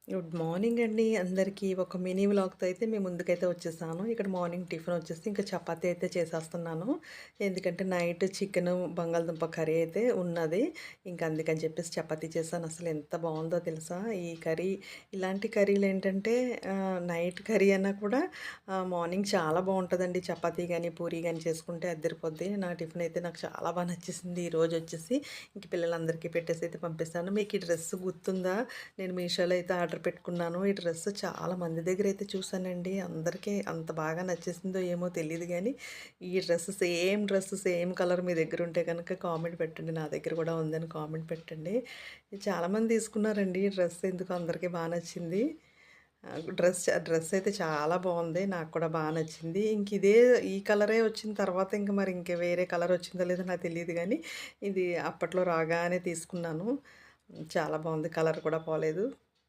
Good morning అండి అందరికీ. ఒక మినీ వ్లాగ్‌తో అయితే మీ ముందుకైతే వచ్చేసాను. ఇక్కడ మార్నింగ్ టిఫిన్ వచ్చేసి ఇంకా చపాతీ అయితే చేసేస్తున్నాను. ఎందుకంటే నైట్ చికెను, బంగాళదుంప కర్రీ అయితే ఉన్నది. ఇంక అందుకని చెప్పేసి చపాతీ చేశాను. అసలు ఎంత బావుందో తెలుసా! ఈ కర్రీ ఇలాంటి కర్రీలేంటంటే నైట్ కర్రీ అన్నా కూడా మార్నింగ్ చాలా బావుంటదండి. చపాతీ గాని, పూరి గాని చేసుకుంటే అద్దిరిపోద్ది. నా టిఫిన్ అయితే నాకు చాలా నచ్చేసింది ఈరోజొచ్చేసి. ఇంక పిల్లలందరికీ పెట్టేసి అయితే పంపిస్తాను. మీకు ఈ డ్రెస్ గుర్తుందా? నేను మీషోలో అయితే ఆర్డర్ పెట్టుకున్నాను. ఈ డ్రెస్ చాలా మంది దగ్గర అయితే చూసానండి. అందరికీ అంత బాగా నచ్చేసిందో ఏమో తెలీదు గానీ, ఈ డ్రెస్ సేమ్ కలర్ మీ దగ్గర ఉంటే గనక కామెంట్ పెట్టండి. నా దగ్గర కూడా ఉందని కామెంట్ పెట్టండి. ఇది చాలామంది తీసుకున్నారండి. ఈ డ్రెస్ ఎందుకో అందరికీ నచ్చింది. డ్రెస్ అయితే చాలా బావుంది. నాకు కూడా నచ్చింది. ఈ కలరే వచ్చిన తర్వాత ఇంక వేరే కలర్ వచ్చిందో లేదో నాకు తెలీదు గానీ, ఇది అప్పట్లో రాగానే తీసుకున్నాను. చాలా బావుంది. కలర్ కూడా పోలేదు.